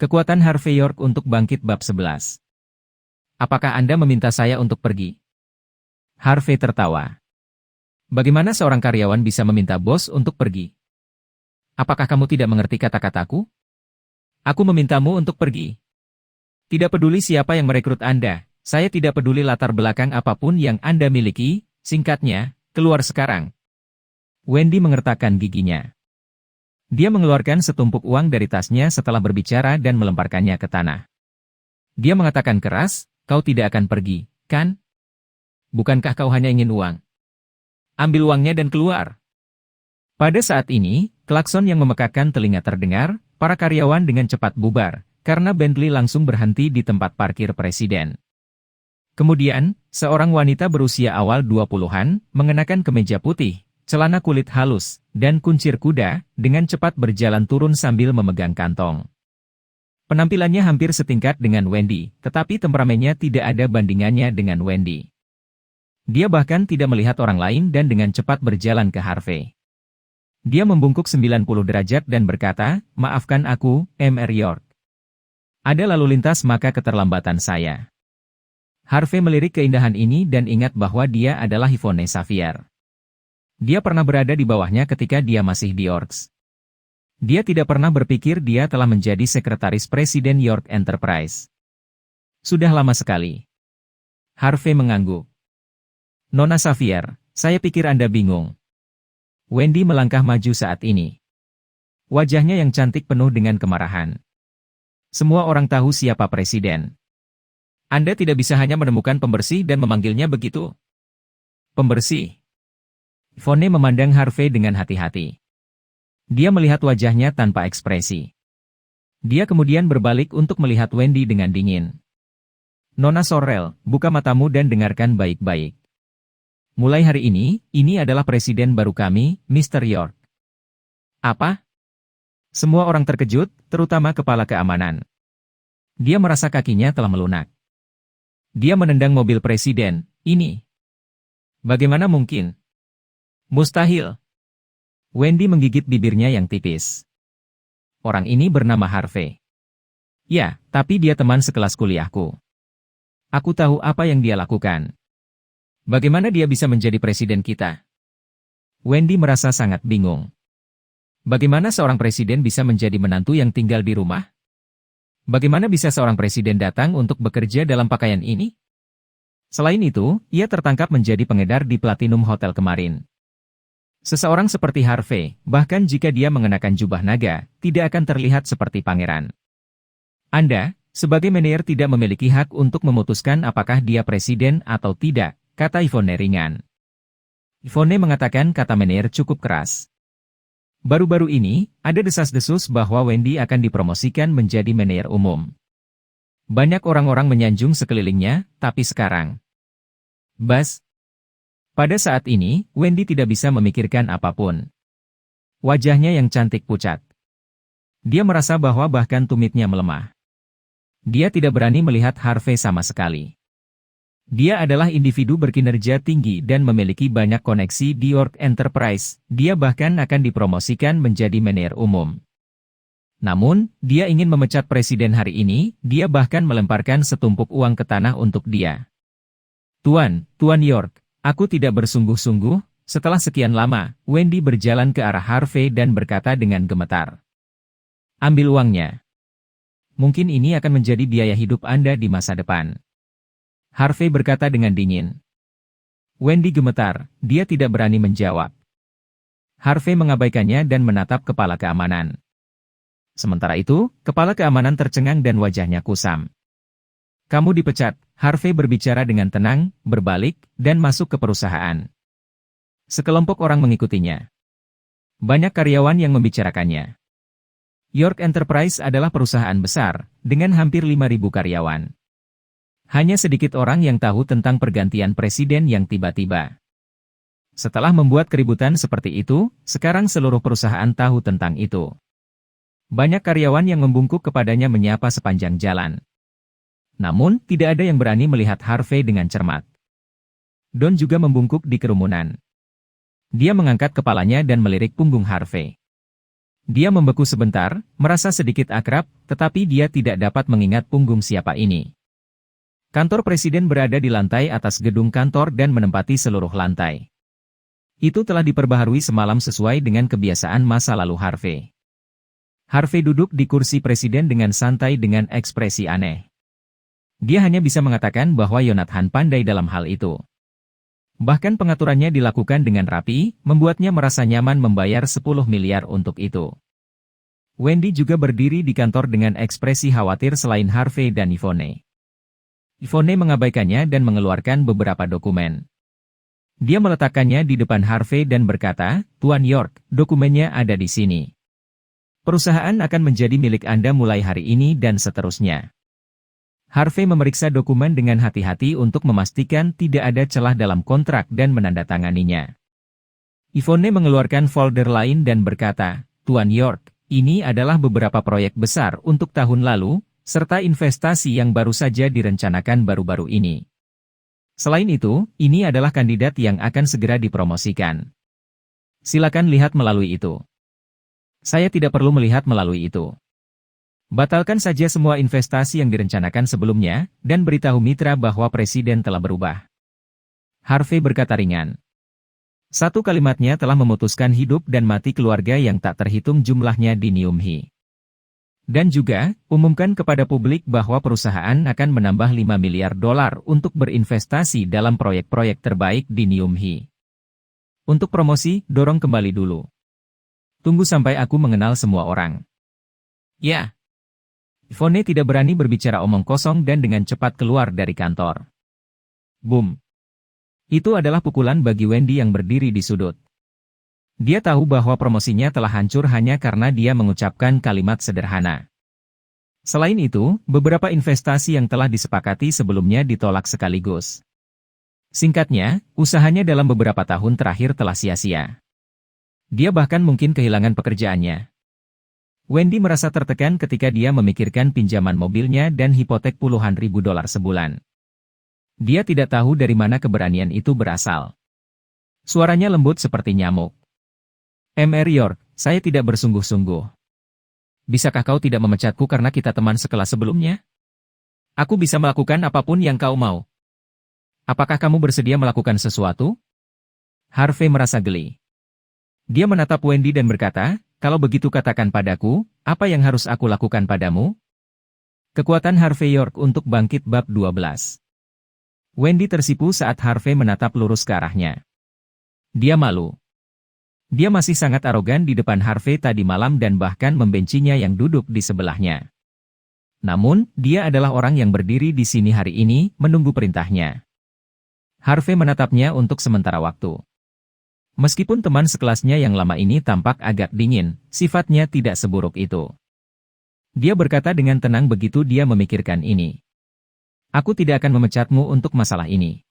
Kekuatan Harvey York untuk bangkit bab 11. Apakah Anda meminta saya untuk pergi? Harvey tertawa. Bagaimana seorang karyawan bisa meminta bos untuk pergi? Apakah kamu tidak mengerti kata-kataku? Aku memintamu untuk pergi. Tidak peduli siapa yang merekrut Anda, saya tidak peduli latar belakang apapun yang Anda miliki, singkatnya, keluar sekarang. Wendy mengertakkan giginya. Dia mengeluarkan setumpuk uang dari tasnya setelah berbicara dan melemparkannya ke tanah. Dia mengatakan keras, kau tidak akan pergi, kan? Bukankah kau hanya ingin uang? Ambil uangnya dan keluar. Pada saat ini, klakson yang memekakkan telinga terdengar, para karyawan dengan cepat bubar, karena Bentley langsung berhenti di tempat parkir presiden. Kemudian, seorang wanita berusia awal 20-an, mengenakan kemeja putih, celana kulit halus, dan kuncir kuda, dengan cepat berjalan turun sambil memegang kantong. Penampilannya hampir setingkat dengan Wendy, tetapi temperamennya tidak ada bandingannya dengan Wendy. Dia bahkan tidak melihat orang lain dan dengan cepat berjalan ke Harvey. Dia membungkuk 90 derajat dan berkata, maafkan aku, Mr. York. Ada lalu lintas maka keterlambatan saya. Harvey melirik keindahan ini dan ingat bahwa dia adalah Yvonne Xavier. Dia pernah berada di bawahnya ketika dia masih di Yorks. Dia tidak pernah berpikir dia telah menjadi sekretaris presiden York Enterprise. Sudah lama sekali. Harvey mengangguk. Nona Xavier, saya pikir Anda bingung. Wendy melangkah maju saat ini. Wajahnya yang cantik penuh dengan kemarahan. Semua orang tahu siapa presiden. Anda tidak bisa hanya menemukan pembersih dan memanggilnya begitu. Pembersih. Yvonne memandang Harvey dengan hati-hati. Dia melihat wajahnya tanpa ekspresi. Dia kemudian berbalik untuk melihat Wendy dengan dingin. Nona Sorrel, buka matamu dan dengarkan baik-baik. Mulai hari ini adalah presiden baru kami, Mr. York. Apa? Semua orang terkejut, terutama kepala keamanan. Dia merasa kakinya telah melunak. Dia menendang mobil presiden, ini. Bagaimana mungkin? Mustahil. Wendy menggigit bibirnya yang tipis. Orang ini bernama Harvey. Ya, tapi dia teman sekelas kuliahku. Aku tahu apa yang dia lakukan. Bagaimana dia bisa menjadi presiden kita? Wendy merasa sangat bingung. Bagaimana seorang presiden bisa menjadi menantu yang tinggal di rumah? Bagaimana bisa seorang presiden datang untuk bekerja dalam pakaian ini? Selain itu, ia tertangkap menjadi pengedar di Platinum Hotel kemarin. Seseorang seperti Harvey, bahkan jika dia mengenakan jubah naga, tidak akan terlihat seperti pangeran. Anda, sebagai manajer tidak memiliki hak untuk memutuskan apakah dia presiden atau tidak, kata Yvonne ringan. Yvonne mengatakan kata manajer cukup keras. Baru-baru ini, ada desas-desus bahwa Wendy akan dipromosikan menjadi manajer umum. Banyak orang-orang menyanjung sekelilingnya, tapi sekarang. Bas. Pada saat ini, Wendy tidak bisa memikirkan apapun. Wajahnya yang cantik pucat. Dia merasa bahwa bahkan tumitnya melemah. Dia tidak berani melihat Harvey sama sekali. Dia adalah individu berkinerja tinggi dan memiliki banyak koneksi di York Enterprise. Dia bahkan akan dipromosikan menjadi manajer umum. Namun, dia ingin memecat presiden hari ini, dia bahkan melemparkan setumpuk uang ke tanah untuk dia. Tuan York. Aku tidak bersungguh-sungguh, setelah sekian lama, Wendy berjalan ke arah Harvey dan berkata dengan gemetar. Ambil uangnya. Mungkin ini akan menjadi biaya hidup Anda di masa depan. Harvey berkata dengan dingin. Wendy gemetar, dia tidak berani menjawab. Harvey mengabaikannya dan menatap kepala keamanan. Sementara itu, kepala keamanan tercengang dan wajahnya kusam. Kamu dipecat, Harvey berbicara dengan tenang, berbalik, dan masuk ke perusahaan. Sekelompok orang mengikutinya. Banyak karyawan yang membicarakannya. York Enterprise adalah perusahaan besar, dengan hampir 5.000 karyawan. Hanya sedikit orang yang tahu tentang pergantian presiden yang tiba-tiba. Setelah membuat keributan seperti itu, sekarang seluruh perusahaan tahu tentang itu. Banyak karyawan yang membungkuk kepadanya menyapa sepanjang jalan. Namun, tidak ada yang berani melihat Harvey dengan cermat. Don juga membungkuk di kerumunan. Dia mengangkat kepalanya dan melirik punggung Harvey. Dia membeku sebentar, merasa sedikit akrab, tetapi dia tidak dapat mengingat punggung siapa ini. Kantor presiden berada di lantai atas gedung kantor dan menempati seluruh lantai. Itu telah diperbaharui semalam sesuai dengan kebiasaan masa lalu Harvey. Harvey duduk di kursi presiden dengan santai dengan ekspresi aneh. Dia hanya bisa mengatakan bahwa Yonathan pandai dalam hal itu. Bahkan pengaturannya dilakukan dengan rapi, membuatnya merasa nyaman membayar 10 miliar untuk itu. Wendy juga berdiri di kantor dengan ekspresi khawatir selain Harvey dan Yvonne. Yvonne mengabaikannya dan mengeluarkan beberapa dokumen. Dia meletakkannya di depan Harvey dan berkata, "Tuan York, dokumennya ada di sini. Perusahaan akan menjadi milik Anda mulai hari ini dan seterusnya." Harvey memeriksa dokumen dengan hati-hati untuk memastikan tidak ada celah dalam kontrak dan menandatanganinya. Yvonne mengeluarkan folder lain dan berkata, "Tuan York, ini adalah beberapa proyek besar untuk tahun lalu, serta investasi yang baru saja direncanakan baru-baru ini. Selain itu, ini adalah kandidat yang akan segera dipromosikan. Silakan lihat melalui itu." "Saya tidak perlu melihat melalui itu. Batalkan saja semua investasi yang direncanakan sebelumnya, dan beritahu mitra bahwa presiden telah berubah." Harvey berkata ringan. Satu kalimatnya telah memutuskan hidup dan mati keluarga yang tak terhitung jumlahnya di Neumhi. Dan juga, umumkan kepada publik bahwa perusahaan akan menambah 5 miliar dolar untuk berinvestasi dalam proyek-proyek terbaik di Neumhi. Untuk promosi, dorong kembali dulu. Tunggu sampai aku mengenal semua orang. Ya. Yvonne tidak berani berbicara omong kosong dan dengan cepat keluar dari kantor. Boom. Itu adalah pukulan bagi Wendy yang berdiri di sudut. Dia tahu bahwa promosinya telah hancur hanya karena dia mengucapkan kalimat sederhana. Selain itu, beberapa investasi yang telah disepakati sebelumnya ditolak sekaligus. Singkatnya, usahanya dalam beberapa tahun terakhir telah sia-sia. Dia bahkan mungkin kehilangan pekerjaannya. Wendy merasa tertekan ketika dia memikirkan pinjaman mobilnya dan hipotek puluhan ribu dolar sebulan. Dia tidak tahu dari mana keberanian itu berasal. Suaranya lembut seperti nyamuk. "Mr. York, saya tidak bersungguh-sungguh. Bisakah kau tidak memecatku karena kita teman sekelas sebelumnya? Aku bisa melakukan apapun yang kau mau. Apakah kamu bersedia melakukan sesuatu?" Harvey merasa geli. Dia menatap Wendy dan berkata, "Kalau begitu katakan padaku, apa yang harus aku lakukan padamu?" Kekuatan Harvey York untuk bangkit bab 12. Wendy tersipu saat Harvey menatap lurus ke arahnya. Dia malu. Dia masih sangat arogan di depan Harvey tadi malam dan bahkan membencinya yang duduk di sebelahnya. Namun, dia adalah orang yang berdiri di sini hari ini, menunggu perintahnya. Harvey menatapnya untuk sementara waktu. Meskipun teman sekelasnya yang lama ini tampak agak dingin, sifatnya tidak seburuk itu. Dia berkata dengan tenang begitu dia memikirkan ini. "Aku tidak akan memecatmu untuk masalah ini.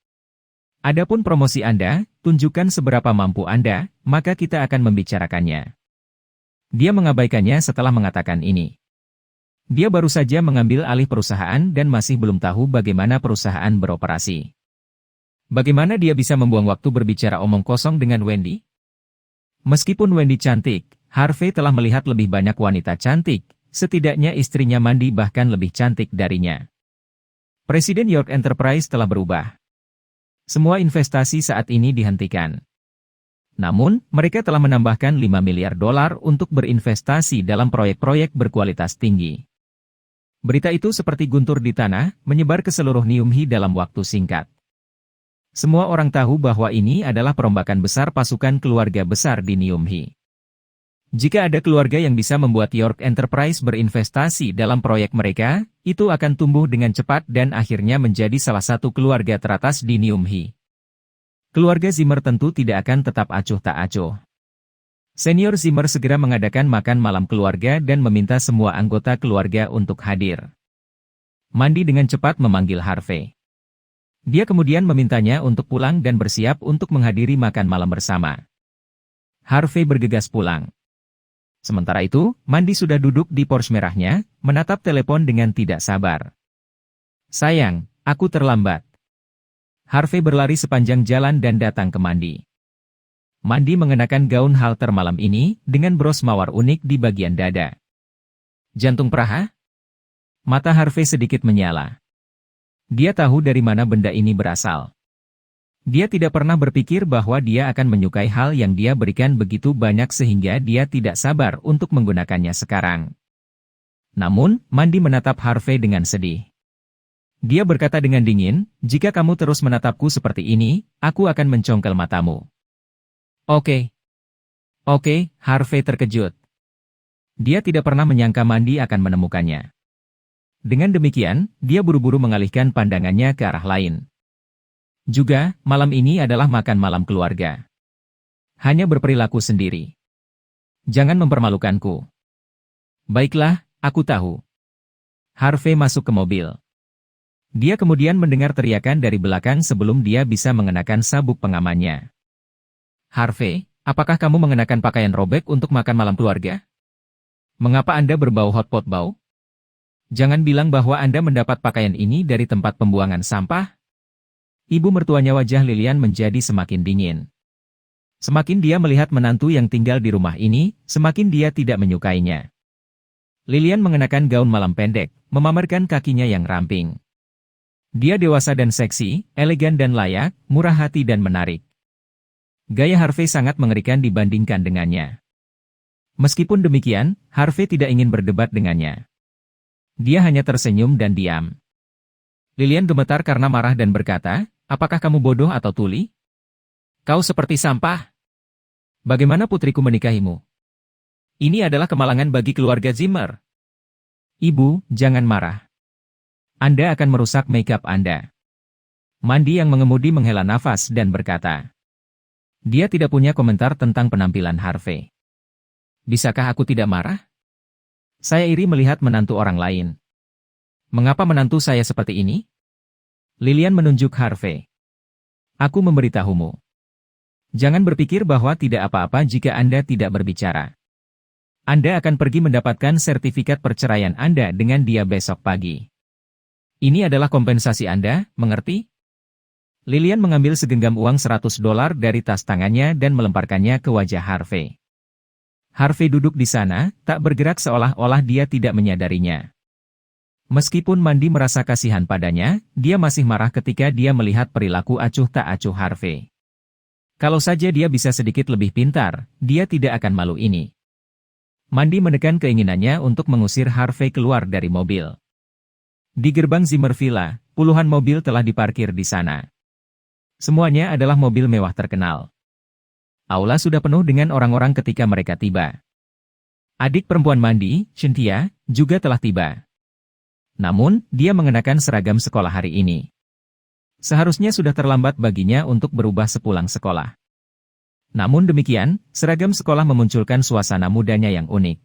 Adapun promosi Anda, tunjukkan seberapa mampu Anda, maka kita akan membicarakannya." Dia mengabaikannya setelah mengatakan ini. Dia baru saja mengambil alih perusahaan dan masih belum tahu bagaimana perusahaan beroperasi. Bagaimana dia bisa membuang waktu berbicara omong kosong dengan Wendy? Meskipun Wendy cantik, Harvey telah melihat lebih banyak wanita cantik, setidaknya istrinya Mandy bahkan lebih cantik darinya. Presiden York Enterprise telah berubah. Semua investasi saat ini dihentikan. Namun, mereka telah menambahkan 5 miliar dolar untuk berinvestasi dalam proyek-proyek berkualitas tinggi. Berita itu seperti guntur di tanah, menyebar ke seluruh Neumhi dalam waktu singkat. Semua orang tahu bahwa ini adalah perombakan besar pasukan keluarga besar di Neumhi. Jika ada keluarga yang bisa membuat York Enterprise berinvestasi dalam proyek mereka, itu akan tumbuh dengan cepat dan akhirnya menjadi salah satu keluarga teratas di Neumhi. Keluarga Zimmer tentu tidak akan tetap acuh tak acuh. Senior Zimmer segera mengadakan makan malam keluarga dan meminta semua anggota keluarga untuk hadir. Mandy dengan cepat memanggil Harvey. Dia kemudian memintanya untuk pulang dan bersiap untuk menghadiri makan malam bersama. Harvey bergegas pulang. Sementara itu, Mandy sudah duduk di Porsche merahnya, menatap telepon dengan tidak sabar. "Sayang, aku terlambat." Harvey berlari sepanjang jalan dan datang ke Mandy. Mandy mengenakan gaun halter malam ini dengan bros mawar unik di bagian dada. Jantung Praha? Mata Harvey sedikit menyala. Dia tahu dari mana benda ini berasal. Dia tidak pernah berpikir bahwa dia akan menyukai hal yang dia berikan begitu banyak sehingga dia tidak sabar untuk menggunakannya sekarang. Namun, Mandy menatap Harvey dengan sedih. Dia berkata dengan dingin, "Jika kamu terus menatapku seperti ini, aku akan mencongkel matamu." Oke, Harvey terkejut. Dia tidak pernah menyangka Mandy akan menemukannya. Dengan demikian, dia buru-buru mengalihkan pandangannya ke arah lain. Juga, malam ini adalah makan malam keluarga. Hanya berperilaku sendiri. Jangan mempermalukanku. Baiklah, aku tahu. Harvey masuk ke mobil. Dia kemudian mendengar teriakan dari belakang sebelum dia bisa mengenakan sabuk pengamannya. Harvey, apakah kamu mengenakan pakaian robek untuk makan malam keluarga? Mengapa Anda berbau hotpot bau? Jangan bilang bahwa Anda mendapat pakaian ini dari tempat pembuangan sampah. Ibu mertuanya wajah Lilian menjadi semakin dingin. Semakin dia melihat menantu yang tinggal di rumah ini, semakin dia tidak menyukainya. Lilian mengenakan gaun malam pendek, memamerkan kakinya yang ramping. Dia dewasa dan seksi, elegan dan layak, murah hati dan menarik. Gaya Harvey sangat mengerikan dibandingkan dengannya. Meskipun demikian, Harvey tidak ingin berdebat dengannya. Dia hanya tersenyum dan diam. Lilian gemetar karena marah dan berkata, "Apakah kamu bodoh atau tuli? Kau seperti sampah. Bagaimana putriku menikahimu? Ini adalah kemalangan bagi keluarga Zimmer." "Ibu, jangan marah. Anda akan merusak makeup Anda." Mandy yang mengemudi menghela nafas dan berkata. Dia tidak punya komentar tentang penampilan Harvey. Bisakah aku tidak marah? Saya iri melihat menantu orang lain. Mengapa menantu saya seperti ini? Lilian menunjuk Harvey. Aku memberitahumu. Jangan berpikir bahwa tidak apa-apa jika Anda tidak berbicara. Anda akan pergi mendapatkan sertifikat perceraian Anda dengan dia besok pagi. Ini adalah kompensasi Anda, mengerti? Lilian mengambil segenggam uang $100 dari tas tangannya dan melemparkannya ke wajah Harvey. Harvey duduk di sana, tak bergerak seolah-olah dia tidak menyadarinya. Meskipun Mandy merasa kasihan padanya, dia masih marah ketika dia melihat perilaku acuh tak acuh Harvey. Kalau saja dia bisa sedikit lebih pintar, dia tidak akan malu ini. Mandy menekan keinginannya untuk mengusir Harvey keluar dari mobil. Di gerbang Zimmer Villa, puluhan mobil telah diparkir di sana. Semuanya adalah mobil mewah terkenal. Aula sudah penuh dengan orang-orang ketika mereka tiba. Adik perempuan Mandy, Cynthia, juga telah tiba. Namun, dia mengenakan seragam sekolah hari ini. Seharusnya sudah terlambat baginya untuk berubah sepulang sekolah. Namun demikian, seragam sekolah memunculkan suasana mudanya yang unik.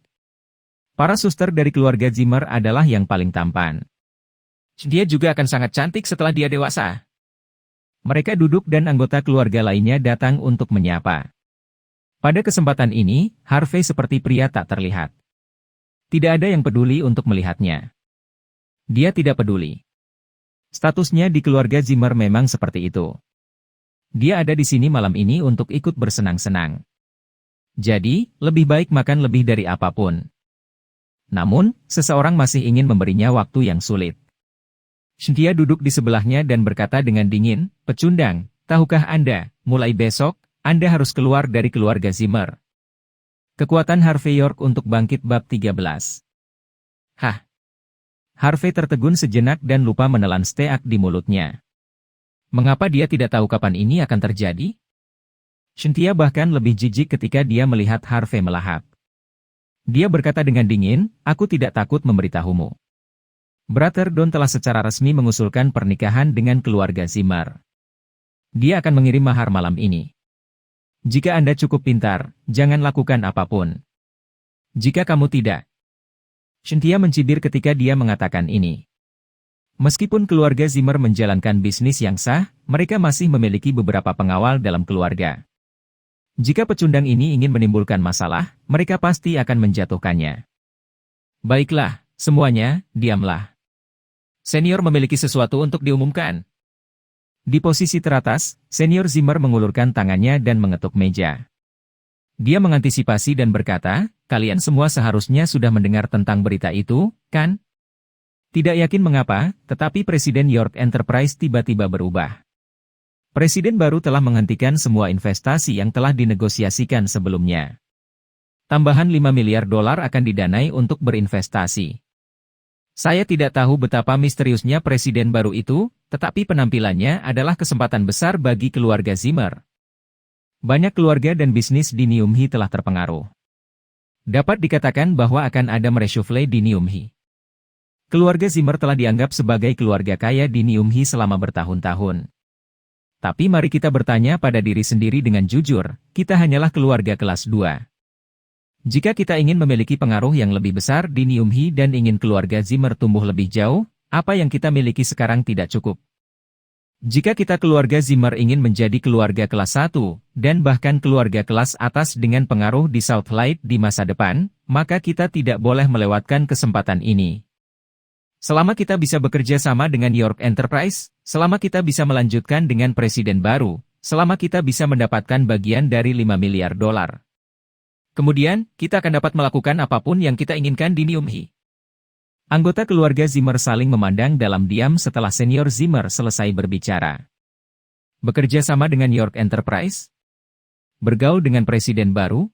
Para suster dari keluarga Zimmer adalah yang paling tampan. Dia juga akan sangat cantik setelah dia dewasa. Mereka duduk dan anggota keluarga lainnya datang untuk menyapa. Pada kesempatan ini, Harvey seperti pria tak terlihat. Tidak ada yang peduli untuk melihatnya. Dia tidak peduli. Statusnya di keluarga Zimmer memang seperti itu. Dia ada di sini malam ini untuk ikut bersenang-senang. Jadi, lebih baik makan lebih dari apapun. Namun, seseorang masih ingin memberinya waktu yang sulit. Cynthia duduk di sebelahnya dan berkata dengan dingin, "Pecundang, tahukah Anda, mulai besok, Anda harus keluar dari keluarga Zimmer." Kekuatan Harvey York untuk bangkit bab 13. Hah? Harvey tertegun sejenak dan lupa menelan steak di mulutnya. Mengapa dia tidak tahu kapan ini akan terjadi? Cynthia bahkan lebih jijik ketika dia melihat Harvey melahap. Dia berkata dengan dingin, "Aku tidak takut memberitahumu. Brother Don telah secara resmi mengusulkan pernikahan dengan keluarga Zimmer. Dia akan mengirim mahar malam ini. Jika Anda cukup pintar, jangan lakukan apapun. Jika kamu tidak." Cynthia mencibir ketika dia mengatakan ini. Meskipun keluarga Zimmer menjalankan bisnis yang sah, mereka masih memiliki beberapa pengawal dalam keluarga. Jika pecundang ini ingin menimbulkan masalah, mereka pasti akan menjatuhkannya. Baiklah, semuanya, diamlah. Senior memiliki sesuatu untuk diumumkan. Di posisi teratas, Senior Zimmer mengulurkan tangannya dan mengetuk meja. Dia mengantisipasi dan berkata, kalian semua seharusnya sudah mendengar tentang berita itu, kan? Tidak yakin mengapa, tetapi Presiden York Enterprise tiba-tiba berubah. Presiden baru telah menghentikan semua investasi yang telah dinegosiasikan sebelumnya. Tambahan 5 miliar dolar akan didanai untuk berinvestasi. Saya tidak tahu betapa misteriusnya presiden baru itu, tetapi penampilannya adalah kesempatan besar bagi keluarga Zimmer. Banyak keluarga dan bisnis di Neumhi telah terpengaruh. Dapat dikatakan bahwa akan ada mereshuffle di Neumhi. Keluarga Zimmer telah dianggap sebagai keluarga kaya di Neumhi selama bertahun-tahun. Tapi mari kita bertanya pada diri sendiri dengan jujur, kita hanyalah keluarga kelas 2. Jika kita ingin memiliki pengaruh yang lebih besar di Neumhi dan ingin keluarga Zimmer tumbuh lebih jauh, apa yang kita miliki sekarang tidak cukup. Jika kita keluarga Zimmer ingin menjadi keluarga kelas 1, dan bahkan keluarga kelas atas dengan pengaruh di Southlight di masa depan, maka kita tidak boleh melewatkan kesempatan ini. Selama kita bisa bekerja sama dengan York Enterprise, selama kita bisa melanjutkan dengan presiden baru, selama kita bisa mendapatkan bagian dari 5 miliar dolar. Kemudian, kita akan dapat melakukan apapun yang kita inginkan di Neumhi. Anggota keluarga Zimmer saling memandang dalam diam setelah senior Zimmer selesai berbicara. Bekerja sama dengan York Enterprise? Bergaul dengan presiden baru?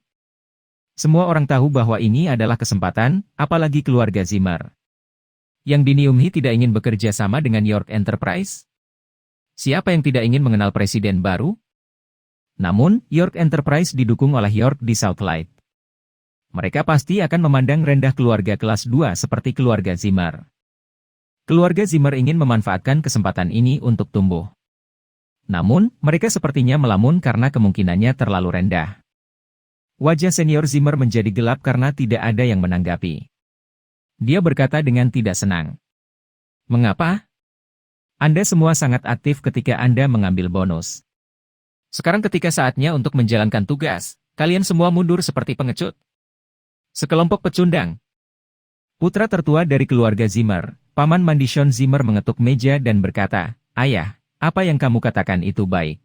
Semua orang tahu bahwa ini adalah kesempatan, apalagi keluarga Zimmer. Yang di Neumhi tidak ingin bekerja sama dengan York Enterprise? Siapa yang tidak ingin mengenal presiden baru? Namun, York Enterprise didukung oleh York di Southlight. Mereka pasti akan memandang rendah keluarga kelas 2 seperti keluarga Zimmer. Keluarga Zimmer ingin memanfaatkan kesempatan ini untuk tumbuh. Namun, mereka sepertinya melamun karena kemungkinannya terlalu rendah. Wajah senior Zimmer menjadi gelap karena tidak ada yang menanggapi. Dia berkata dengan tidak senang. Mengapa? Anda semua sangat aktif ketika Anda mengambil bonus. Sekarang ketika saatnya untuk menjalankan tugas, kalian semua mundur seperti pengecut. Sekelompok pecundang. Putra tertua dari keluarga Zimmer, Paman Mandishon Zimmer mengetuk meja dan berkata, Ayah, apa yang kamu katakan itu baik.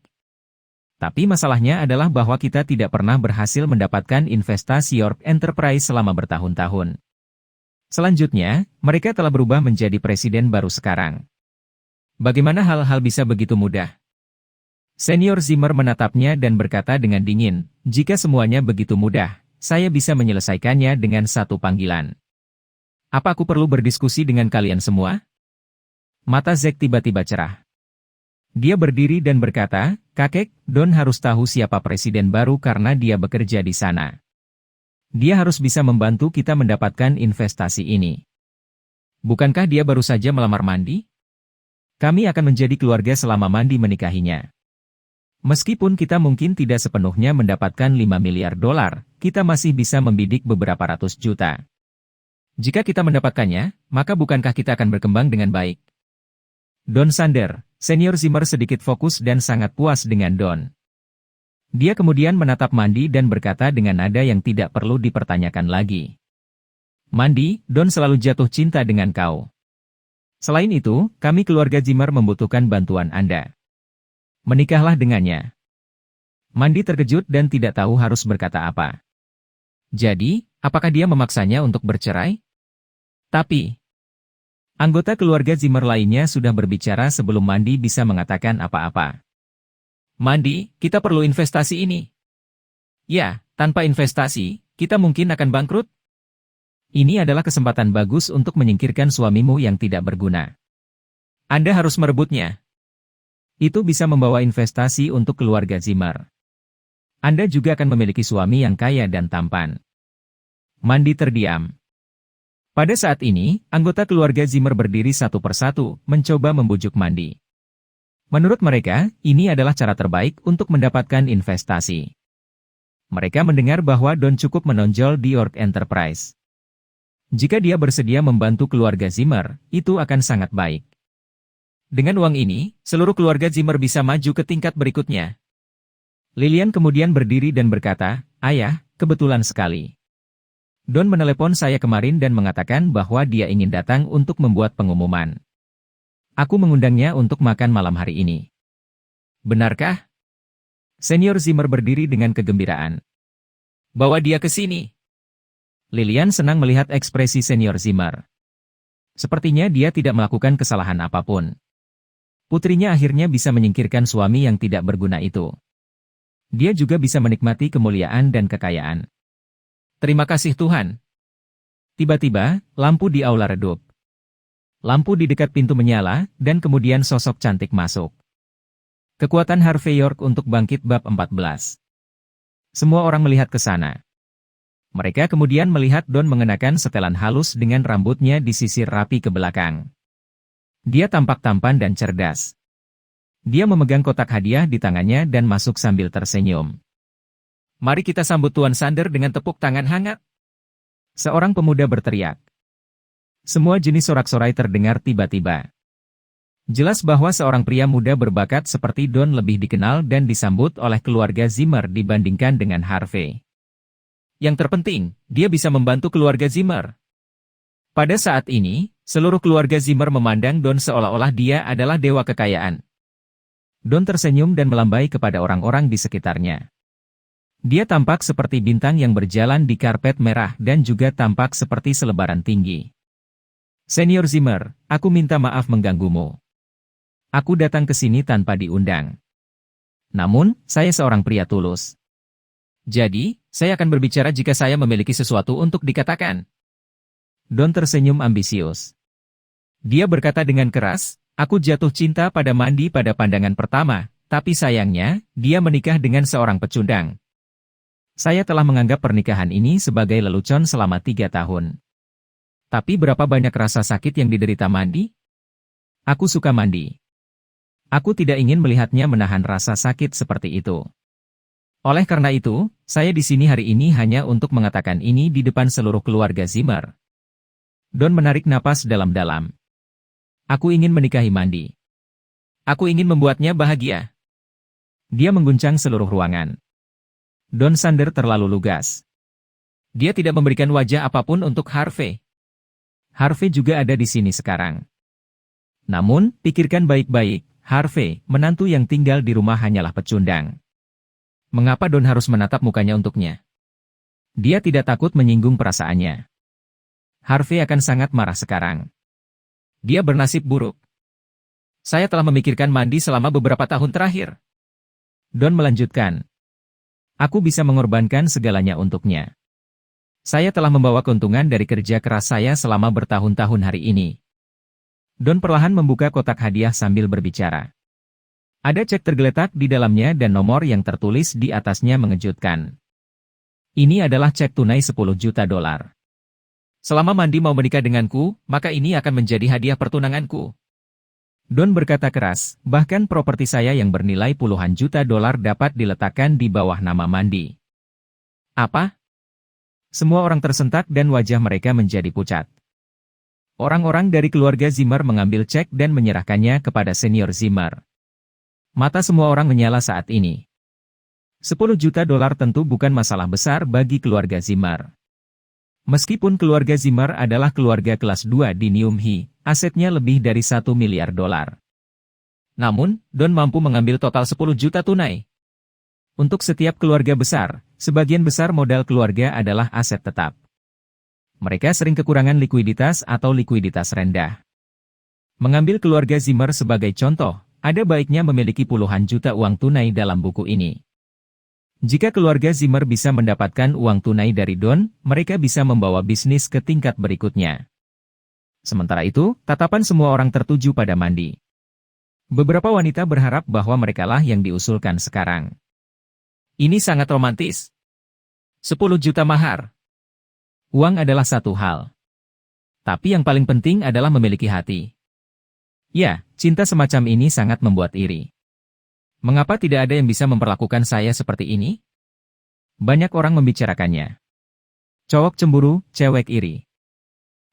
Tapi masalahnya adalah bahwa kita tidak pernah berhasil mendapatkan investasi York Enterprise selama bertahun-tahun. Selanjutnya, mereka telah berubah menjadi presiden baru sekarang. Bagaimana hal-hal bisa begitu mudah? Senior Zimmer menatapnya dan berkata dengan dingin, jika semuanya begitu mudah, saya bisa menyelesaikannya dengan satu panggilan. Apa aku perlu berdiskusi dengan kalian semua? Mata Zack tiba-tiba cerah. Dia berdiri dan berkata, kakek, Don harus tahu siapa presiden baru karena dia bekerja di sana. Dia harus bisa membantu kita mendapatkan investasi ini. Bukankah dia baru saja melamar Mandi? Kami akan menjadi keluarga selama Mandi menikahinya. Meskipun kita mungkin tidak sepenuhnya mendapatkan 5 miliar dolar, kita masih bisa membidik beberapa ratus juta. Jika kita mendapatkannya, maka bukankah kita akan berkembang dengan baik? Don Sander, senior Zimmer sedikit fokus dan sangat puas dengan Don. Dia kemudian menatap Mandi dan berkata dengan nada yang tidak perlu dipertanyakan lagi. Mandi, Don selalu jatuh cinta dengan kau. Selain itu, kami keluarga Zimmer membutuhkan bantuan Anda. Menikahlah dengannya. Mandi terkejut dan tidak tahu harus berkata apa. Jadi, apakah dia memaksanya untuk bercerai? Tapi, anggota keluarga Zimmer lainnya sudah berbicara sebelum Mandi bisa mengatakan apa-apa. Mandi, kita perlu investasi ini. Ya, tanpa investasi, kita mungkin akan bangkrut. Ini adalah kesempatan bagus untuk menyingkirkan suamimu yang tidak berguna. Anda harus merebutnya. Itu bisa membawa investasi untuk keluarga Zimmer. Anda juga akan memiliki suami yang kaya dan tampan. Mandi terdiam. Pada saat ini, anggota keluarga Zimmer berdiri satu persatu, mencoba membujuk Mandi. Menurut mereka, ini adalah cara terbaik untuk mendapatkan investasi. Mereka mendengar bahwa Don cukup menonjol di York Enterprise. Jika dia bersedia membantu keluarga Zimmer, itu akan sangat baik. Dengan uang ini, seluruh keluarga Zimmer bisa maju ke tingkat berikutnya. Lilian kemudian berdiri dan berkata, Ayah, kebetulan sekali. Don menelepon saya kemarin dan mengatakan bahwa dia ingin datang untuk membuat pengumuman. Aku mengundangnya untuk makan malam hari ini. Benarkah? Senior Zimmer berdiri dengan kegembiraan. Bawa dia ke sini. Lilian senang melihat ekspresi senior Zimmer. Sepertinya dia tidak melakukan kesalahan apapun. Putrinya akhirnya bisa menyingkirkan suami yang tidak berguna itu. Dia juga bisa menikmati kemuliaan dan kekayaan. Terima kasih Tuhan. Tiba-tiba, lampu di aula redup. Lampu di dekat pintu menyala, dan kemudian sosok cantik masuk. Kekuatan Harvey York untuk bangkit bab 14. Semua orang melihat ke sana. Mereka kemudian melihat Don mengenakan setelan halus dengan rambutnya disisir rapi ke belakang. Dia tampak tampan dan cerdas. Dia memegang kotak hadiah di tangannya dan masuk sambil tersenyum. Mari kita sambut Tuan Sander dengan tepuk tangan hangat. Seorang pemuda berteriak. Semua jenis sorak-sorai terdengar tiba-tiba. Jelas bahwa seorang pria muda berbakat seperti Don lebih dikenal dan disambut oleh keluarga Zimmer dibandingkan dengan Harvey. Yang terpenting, dia bisa membantu keluarga Zimmer. Pada saat ini, seluruh keluarga Zimmer memandang Don seolah-olah dia adalah dewa kekayaan. Don tersenyum dan melambai kepada orang-orang di sekitarnya. Dia tampak seperti bintang yang berjalan di karpet merah dan juga tampak seperti selebaran tinggi. Senior Zimmer, aku minta maaf mengganggumu. Aku datang ke sini tanpa diundang. Namun, saya seorang pria tulus. Jadi, saya akan berbicara jika saya memiliki sesuatu untuk dikatakan. Don tersenyum ambisius. Dia berkata dengan keras, aku jatuh cinta pada Mandy pada pandangan pertama, tapi sayangnya, dia menikah dengan seorang pecundang. Saya telah menganggap pernikahan ini sebagai lelucon selama 3 tahun. Tapi berapa banyak rasa sakit yang diderita Mandy? Aku suka Mandy. Aku tidak ingin melihatnya menahan rasa sakit seperti itu. Oleh karena itu, saya di sini hari ini hanya untuk mengatakan ini di depan seluruh keluarga Zimmer. Don menarik napas dalam-dalam. Aku ingin menikahi Mandy. Aku ingin membuatnya bahagia. Dia mengguncang seluruh ruangan. Don Sander terlalu lugas. Dia tidak memberikan wajah apapun untuk Harvey. Harvey juga ada di sini sekarang. Namun, pikirkan baik-baik. Harvey, menantu yang tinggal di rumah hanyalah pecundang. Mengapa Don harus menatap mukanya untuknya? Dia tidak takut menyinggung perasaannya. Harvey akan sangat marah sekarang. Dia bernasib buruk. Saya telah memikirkan Mandy selama beberapa tahun terakhir. Don melanjutkan. Aku bisa mengorbankan segalanya untuknya. Saya telah membawa keuntungan dari kerja keras saya selama bertahun-tahun hari ini. Don perlahan membuka kotak hadiah sambil berbicara. Ada cek tergeletak di dalamnya dan nomor yang tertulis di atasnya mengejutkan. Ini adalah cek tunai 10 juta dolar. Selama Mandy mau menikah denganku, maka ini akan menjadi hadiah pertunanganku. Don berkata keras, bahkan properti saya yang bernilai puluhan juta dolar dapat diletakkan di bawah nama Mandy. Apa? Semua orang tersentak dan wajah mereka menjadi pucat. Orang-orang dari keluarga Zimmer mengambil cek dan menyerahkannya kepada senior Zimmer. Mata semua orang menyala saat ini. 10 juta dolar tentu bukan masalah besar bagi keluarga Zimmer. Meskipun keluarga Zimmer adalah keluarga kelas 2 di New High, asetnya lebih dari 1 miliar dolar. Namun, Don mampu mengambil total 10 juta tunai. Untuk setiap keluarga besar, sebagian besar modal keluarga adalah aset tetap. Mereka sering kekurangan likuiditas atau likuiditas rendah. Mengambil keluarga Zimmer sebagai contoh, ada baiknya memiliki puluhan juta uang tunai dalam buku ini. Jika keluarga Zimmer bisa mendapatkan uang tunai dari Don, mereka bisa membawa bisnis ke tingkat berikutnya. Sementara itu, tatapan semua orang tertuju pada Mandy. Beberapa wanita berharap bahwa merekalah yang diusulkan sekarang. Ini sangat romantis. 10 juta mahar. Uang adalah satu hal. Tapi yang paling penting adalah memiliki hati. Ya, cinta semacam ini sangat membuat iri. Mengapa tidak ada yang bisa memperlakukan saya seperti ini? Banyak orang membicarakannya. Cowok cemburu, cewek iri.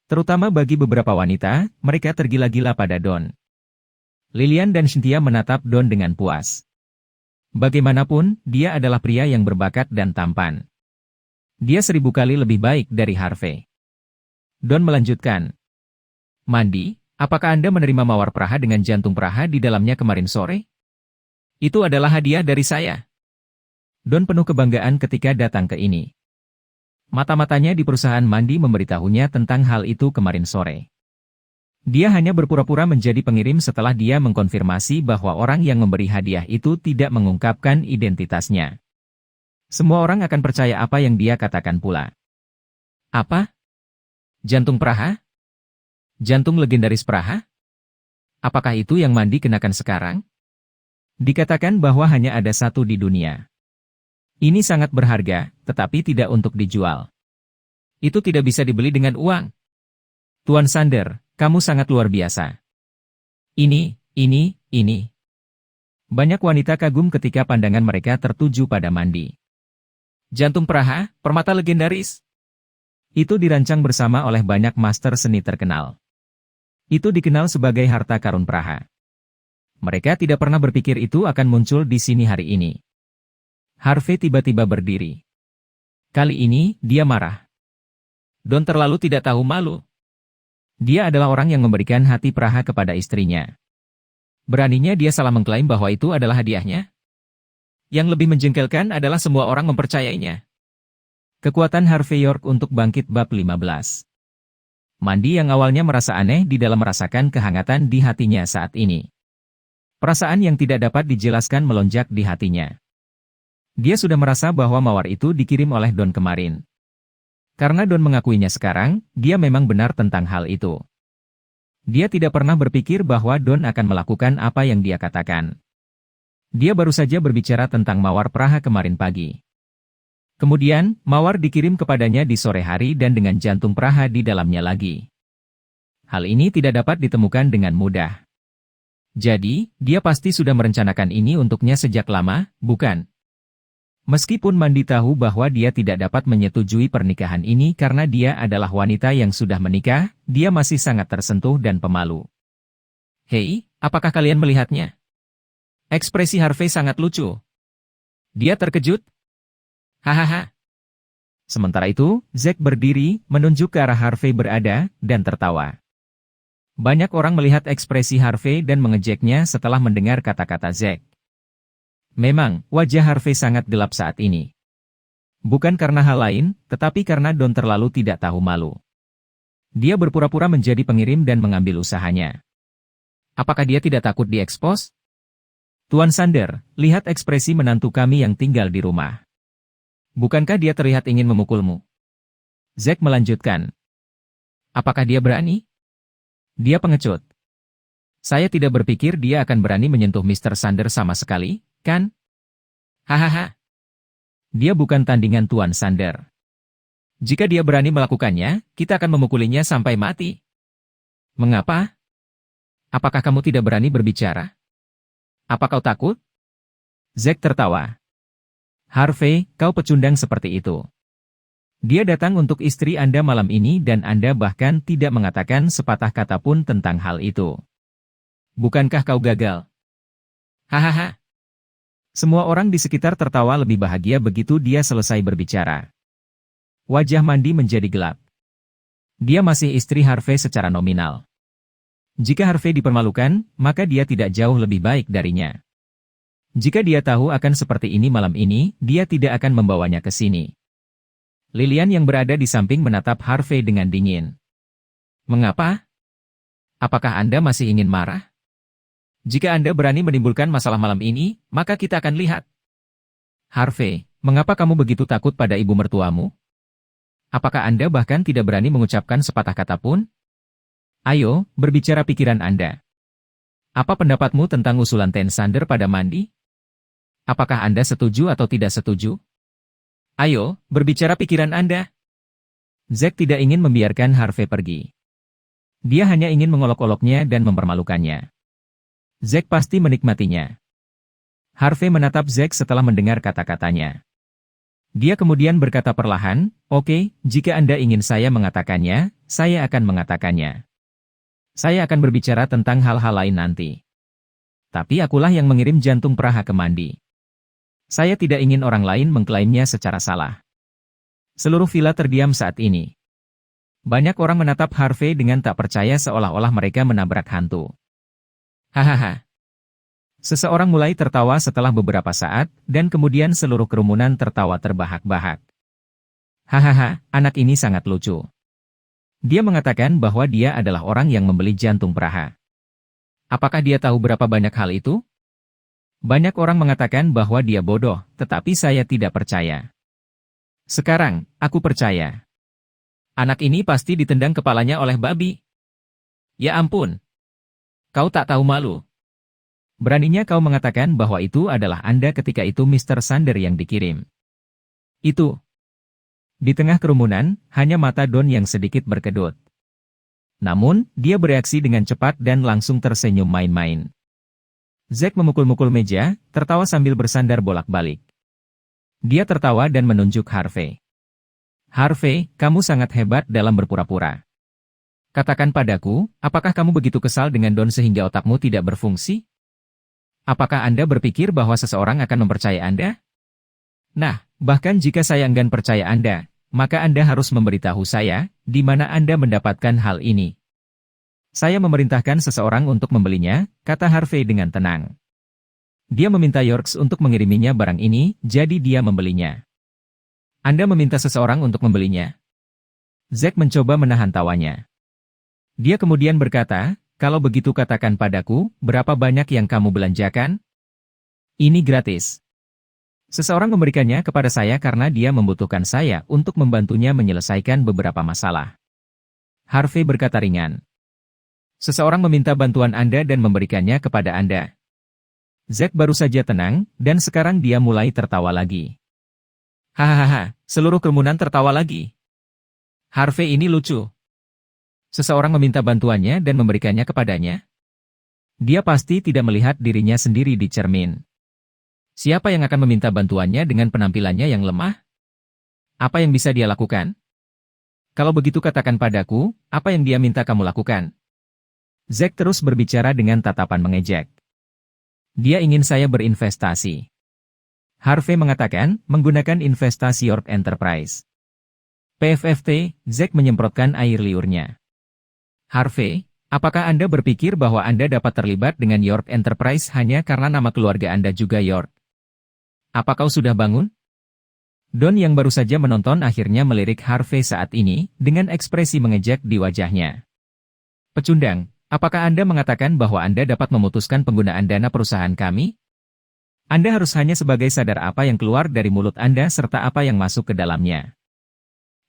Terutama bagi beberapa wanita, mereka tergila-gila pada Don. Lilian dan Cynthia menatap Don dengan puas. Bagaimanapun, dia adalah pria yang berbakat dan tampan. Dia 1000 kali lebih baik dari Harvey. Don melanjutkan. Mandy, apakah Anda menerima mawar Praha dengan jantung Praha di dalamnya kemarin sore? Itu adalah hadiah dari saya. Don penuh kebanggaan ketika datang ke ini. Mata-matanya di perusahaan mandi memberitahunya tentang hal itu kemarin sore. Dia hanya berpura-pura menjadi pengirim setelah dia mengkonfirmasi bahwa orang yang memberi hadiah itu tidak mengungkapkan identitasnya. Semua orang akan percaya apa yang dia katakan pula. Apa? Jantung Praha? Jantung legendaris Praha? Apakah itu yang mandi kenakan sekarang? Dikatakan bahwa hanya ada satu di dunia. Ini sangat berharga, tetapi tidak untuk dijual. Itu tidak bisa dibeli dengan uang. Tuan Sander, kamu sangat luar biasa. Ini. Banyak wanita kagum ketika pandangan mereka tertuju pada mandi. Jantung Praha, permata legendaris. Itu dirancang bersama oleh banyak master seni terkenal. Itu dikenal sebagai harta karun Praha. Mereka tidak pernah berpikir itu akan muncul di sini hari ini. Harvey tiba-tiba berdiri. Kali ini, dia marah. Don terlalu tidak tahu malu. Dia adalah orang yang memberikan hati Praha kepada istrinya. Beraninya dia salah mengklaim bahwa itu adalah hadiahnya? Yang lebih menjengkelkan adalah semua orang mempercayainya. Kekuatan Harvey York untuk bangkit bab 15. Mandi yang awalnya merasa aneh di dalam merasakan kehangatan di hatinya saat ini. Perasaan yang tidak dapat dijelaskan melonjak di hatinya. Dia sudah merasa bahwa mawar itu dikirim oleh Don kemarin. Karena Don mengakuinya sekarang, dia memang benar tentang hal itu. Dia tidak pernah berpikir bahwa Don akan melakukan apa yang dia katakan. Dia baru saja berbicara tentang mawar Praha kemarin pagi. Kemudian, mawar dikirim kepadanya di sore hari dan dengan jantung Praha di dalamnya lagi. Hal ini tidak dapat ditemukan dengan mudah. Jadi, dia pasti sudah merencanakan ini untuknya sejak lama, bukan? Meskipun Mandi tahu bahwa dia tidak dapat menyetujui pernikahan ini karena dia adalah wanita yang sudah menikah, dia masih sangat tersentuh dan pemalu. Hei, apakah kalian melihatnya? Ekspresi Harvey sangat lucu. Dia terkejut. Hahaha. Sementara itu, Zack berdiri, menunjuk ke arah Harvey berada, dan tertawa. Banyak orang melihat ekspresi Harvey dan mengejeknya setelah mendengar kata-kata Zack. Memang, wajah Harvey sangat gelap saat ini. Bukan karena hal lain, tetapi karena Don terlalu tidak tahu malu. Dia berpura-pura menjadi pengirim dan mengambil usahanya. Apakah dia tidak takut diekspos? Tuan Sander, lihat ekspresi menantu kami yang tinggal di rumah. Bukankah dia terlihat ingin memukulmu? Zack melanjutkan. Apakah dia berani? Dia pengecut. Saya tidak berpikir dia akan berani menyentuh Mr. Sander sama sekali, kan? Hahaha. Dia bukan tandingan Tuan Sander. Jika dia berani melakukannya, kita akan memukulinya sampai mati. Mengapa? Apakah kamu tidak berani berbicara? Apa kau takut? Zack tertawa. Harvey, kau pecundang seperti itu. Dia datang untuk istri Anda malam ini dan Anda bahkan tidak mengatakan sepatah kata pun tentang hal itu. Bukankah kau gagal? Hahaha. Semua orang di sekitar tertawa lebih bahagia begitu dia selesai berbicara. Wajah Mandi menjadi gelap. Dia masih istri Harvey secara nominal. Jika Harvey dipermalukan, maka dia tidak jauh lebih baik darinya. Jika dia tahu akan seperti ini malam ini, dia tidak akan membawanya ke sini. Lilian yang berada di samping menatap Harvey dengan dingin. Mengapa? Apakah Anda masih ingin marah? Jika Anda berani menimbulkan masalah malam ini, maka kita akan lihat. Harvey, mengapa kamu begitu takut pada ibu mertuamu? Apakah Anda bahkan tidak berani mengucapkan sepatah kata pun? Ayo, berbicara pikiran Anda. Apa pendapatmu tentang usulan Ten Sander pada Mandi? Apakah Anda setuju atau tidak setuju? Ayo, berbicara pikiran Anda. Zack tidak ingin membiarkan Harvey pergi. Dia hanya ingin mengolok-oloknya dan mempermalukannya. Zack pasti menikmatinya. Harvey menatap Zack setelah mendengar kata-katanya. Dia kemudian berkata perlahan, "Oke, jika Anda ingin saya mengatakannya, saya akan mengatakannya. Saya akan berbicara tentang hal-hal lain nanti. Tapi akulah yang mengirim jantung Praha ke Mandi. Saya tidak ingin orang lain mengklaimnya secara salah." Seluruh villa terdiam saat ini. Banyak orang menatap Harvey dengan tak percaya seolah-olah mereka menabrak hantu. Hahaha. Seseorang mulai tertawa setelah beberapa saat, dan kemudian seluruh kerumunan tertawa terbahak-bahak. Hahaha, anak ini sangat lucu. Dia mengatakan bahwa dia adalah orang yang membeli jantung Praha. Apakah dia tahu berapa banyak hal itu? Banyak orang mengatakan bahwa dia bodoh, tetapi saya tidak percaya. Sekarang, aku percaya. Anak ini pasti ditendang kepalanya oleh babi. Ya ampun. Kau tak tahu malu. Beraninya kau mengatakan bahwa itu adalah Anda ketika itu Mr. Sander yang dikirim. Itu. Di tengah kerumunan, hanya mata Don yang sedikit berkedut. Namun, dia bereaksi dengan cepat dan langsung tersenyum main-main. Zack memukul-mukul meja, tertawa sambil bersandar bolak-balik. Dia tertawa dan menunjuk Harvey. Harvey, kamu sangat hebat dalam berpura-pura. Katakan padaku, apakah kamu begitu kesal dengan Don sehingga otakmu tidak berfungsi? Apakah Anda berpikir bahwa seseorang akan mempercayai Anda? Nah, bahkan jika saya enggan percaya Anda, maka Anda harus memberitahu saya, di mana Anda mendapatkan hal ini. Saya memerintahkan seseorang untuk membelinya, kata Harvey dengan tenang. Dia meminta Yorks untuk mengiriminya barang ini, jadi dia membelinya. Anda meminta seseorang untuk membelinya. Zack mencoba menahan tawanya. Dia kemudian berkata, kalau begitu katakan padaku, berapa banyak yang kamu belanjakan? Ini gratis. Seseorang memberikannya kepada saya karena dia membutuhkan saya untuk membantunya menyelesaikan beberapa masalah. Harvey berkata ringan. Seseorang meminta bantuan Anda dan memberikannya kepada Anda. Zack baru saja tenang, dan sekarang dia mulai tertawa lagi. Hahaha, seluruh kerumunan tertawa lagi. Harvey ini lucu. Seseorang meminta bantuannya dan memberikannya kepadanya. Dia pasti tidak melihat dirinya sendiri di cermin. Siapa yang akan meminta bantuannya dengan penampilannya yang lemah? Apa yang bisa dia lakukan? Kalau begitu katakan padaku, apa yang dia minta kamu lakukan? Zack terus berbicara dengan tatapan mengejek. Dia ingin saya berinvestasi. Harvey mengatakan, menggunakan investasi York Enterprise. PFFT, Zack menyemprotkan air liurnya. Harvey, apakah Anda berpikir bahwa Anda dapat terlibat dengan York Enterprise hanya karena nama keluarga Anda juga York? Apa kau sudah bangun? Don yang baru saja menonton akhirnya melirik Harvey saat ini, dengan ekspresi mengejek di wajahnya. Pecundang, apakah Anda mengatakan bahwa Anda dapat memutuskan penggunaan dana perusahaan kami? Anda harus hanya sebagai sadar apa yang keluar dari mulut Anda serta apa yang masuk ke dalamnya.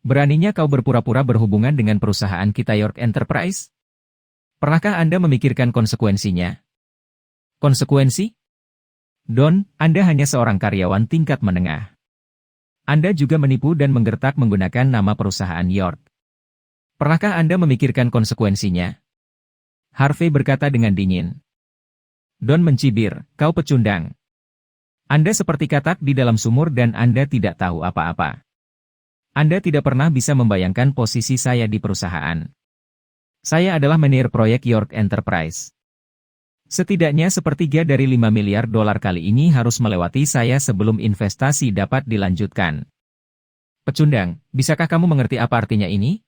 Beraninya kau berpura-pura berhubungan dengan perusahaan kita York Enterprise? Pernahkah Anda memikirkan konsekuensinya? Konsekuensi? Don, Anda hanya seorang karyawan tingkat menengah. Anda juga menipu dan menggertak menggunakan nama perusahaan York. Pernahkah Anda memikirkan konsekuensinya? Harvey berkata dengan dingin. Don mencibir, kau pecundang. Anda seperti katak di dalam sumur dan Anda tidak tahu apa-apa. Anda tidak pernah bisa membayangkan posisi saya di perusahaan. Saya adalah manajer proyek York Enterprise. Setidaknya sepertiga dari 5 miliar dolar kali ini harus melewati saya sebelum investasi dapat dilanjutkan. Pecundang, bisakah kamu mengerti apa artinya ini?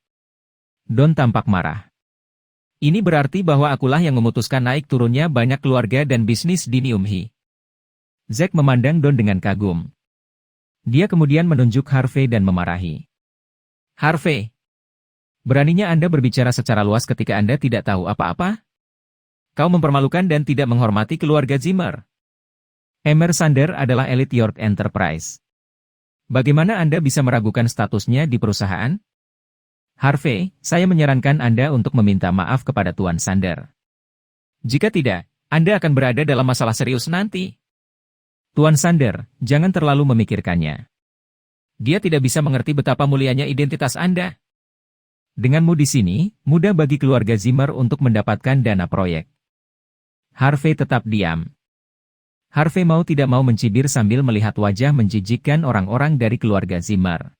Don tampak marah. Ini berarti bahwa akulah yang memutuskan naik turunnya banyak keluarga dan bisnis di Niumhi. Zack memandang Don dengan kagum. Dia kemudian menunjuk Harvey dan memarahi. Harvey, beraninya Anda berbicara secara luas ketika Anda tidak tahu apa-apa? Kau mempermalukan dan tidak menghormati keluarga Zimmer. Emer Sander adalah elit York Enterprise. Bagaimana Anda bisa meragukan statusnya di perusahaan? Harvey, saya menyarankan Anda untuk meminta maaf kepada Tuan Sander. Jika tidak, Anda akan berada dalam masalah serius nanti. Tuan Sander, jangan terlalu memikirkannya. Dia tidak bisa mengerti betapa mulianya identitas Anda. Denganmu di sini, mudah bagi keluarga Zimmer untuk mendapatkan dana proyek. Harvey tetap diam. Harvey mau tidak mau mencibir sambil melihat wajah menjijikkan orang-orang dari keluarga Zimmer.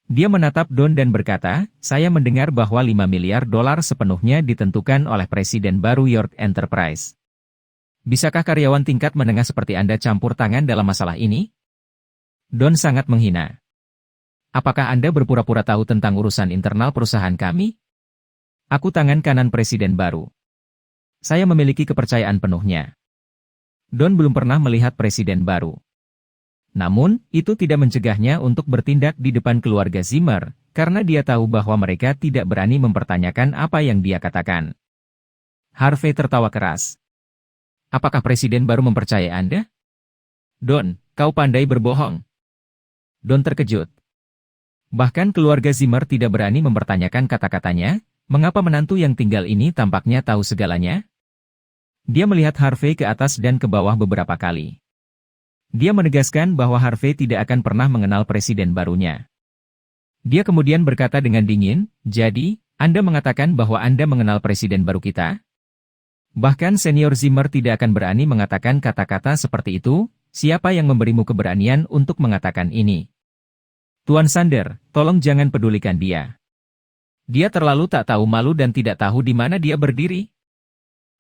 Dia menatap Don dan berkata, saya mendengar bahwa 5 miliar dolar sepenuhnya ditentukan oleh Presiden baru York Enterprise. Bisakah karyawan tingkat menengah seperti Anda campur tangan dalam masalah ini? Don sangat menghina. Apakah Anda berpura-pura tahu tentang urusan internal perusahaan kami? Aku tangan kanan Presiden baru. Saya memiliki kepercayaan penuhnya. Don belum pernah melihat presiden baru. Namun, itu tidak mencegahnya untuk bertindak di depan keluarga Zimmer, karena dia tahu bahwa mereka tidak berani mempertanyakan apa yang dia katakan. Harvey tertawa keras. Apakah presiden baru mempercayai Anda? Don, kau pandai berbohong. Don terkejut. Bahkan keluarga Zimmer tidak berani mempertanyakan kata-katanya, mengapa menantu yang tinggal ini tampaknya tahu segalanya? Dia melihat Harvey ke atas dan ke bawah beberapa kali. Dia menegaskan bahwa Harvey tidak akan pernah mengenal presiden barunya. Dia kemudian berkata dengan dingin, jadi, Anda mengatakan bahwa Anda mengenal presiden baru kita? Bahkan senior Zimmer tidak akan berani mengatakan kata-kata seperti itu, siapa yang memberimu keberanian untuk mengatakan ini? Tuan Sander, tolong jangan pedulikan dia. Dia terlalu tak tahu malu dan tidak tahu di mana dia berdiri.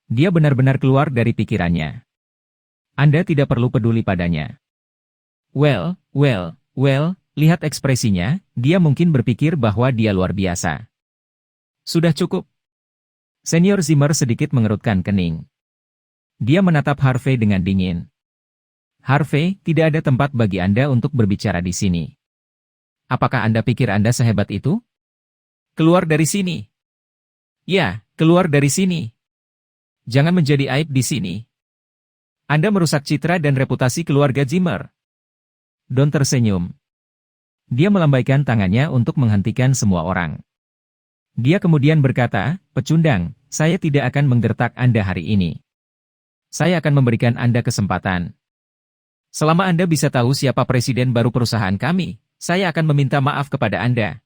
Dia benar-benar keluar dari pikirannya. Anda tidak perlu peduli padanya. Well, lihat ekspresinya, dia mungkin berpikir bahwa dia luar biasa. Sudah cukup. Senior Zimmer sedikit mengerutkan kening. Dia menatap Harvey dengan dingin. Harvey, tidak ada tempat bagi Anda untuk berbicara di sini. Apakah Anda pikir Anda sehebat itu? Keluar dari sini. Ya, keluar dari sini. Jangan menjadi aib di sini. Anda merusak citra dan reputasi keluarga Zimmer. Don tersenyum. Dia melambaikan tangannya untuk menghentikan semua orang. Dia kemudian berkata, pecundang, saya tidak akan menggertak Anda hari ini. Saya akan memberikan Anda kesempatan. Selama Anda bisa tahu siapa presiden baru perusahaan kami, saya akan meminta maaf kepada Anda.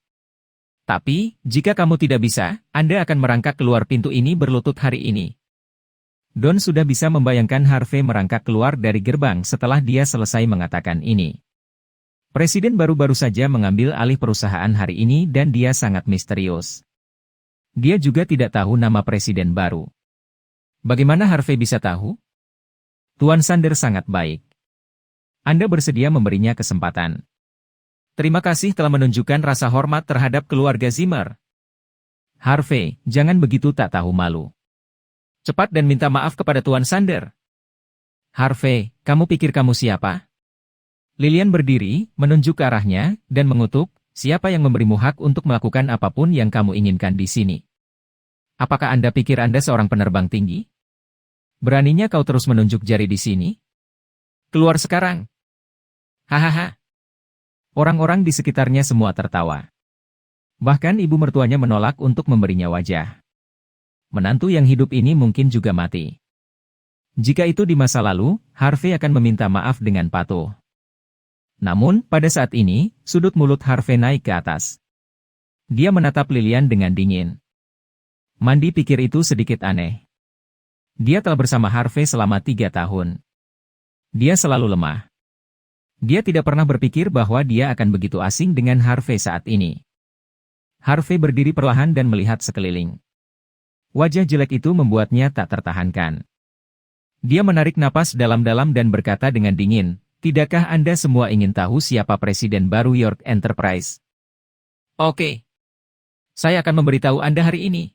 Tapi, jika kamu tidak bisa, Anda akan merangkak keluar pintu ini berlutut hari ini. Don sudah bisa membayangkan Harvey merangkak keluar dari gerbang setelah dia selesai mengatakan ini. Presiden baru-baru saja mengambil alih perusahaan hari ini dan dia sangat misterius. Dia juga tidak tahu nama presiden baru. Bagaimana Harvey bisa tahu? Tuan Sander sangat baik. Anda bersedia memberinya kesempatan. Terima kasih telah menunjukkan rasa hormat terhadap keluarga Zimmer. Harvey, jangan begitu tak tahu malu. Cepat dan minta maaf kepada Tuan Sander. Harvey, kamu pikir kamu siapa? Lilian berdiri, menunjuk ke arahnya, dan mengutuk, siapa yang memberimu hak untuk melakukan apapun yang kamu inginkan di sini? Apakah Anda pikir Anda seorang penerbang tinggi? Beraninya kau terus menunjuk jari di sini? Keluar sekarang. Hahaha. Orang-orang di sekitarnya semua tertawa. Bahkan ibu mertuanya menolak untuk memberinya wajah. Menantu yang hidup ini mungkin juga mati. Jika itu di masa lalu, Harvey akan meminta maaf dengan patuh. Namun, pada saat ini, sudut mulut Harvey naik ke atas. Dia menatap Lilian dengan dingin. Mandy pikir itu sedikit aneh. Dia telah bersama Harvey selama 3 tahun. Dia selalu lemah. Dia tidak pernah berpikir bahwa dia akan begitu asing dengan Harvey saat ini. Harvey berdiri perlahan dan melihat sekeliling. Wajah jelek itu membuatnya tak tertahankan. Dia menarik napas dalam-dalam dan berkata dengan dingin, tidakkah Anda semua ingin tahu siapa presiden baru York Enterprise? Oke. Saya akan memberitahu Anda hari ini.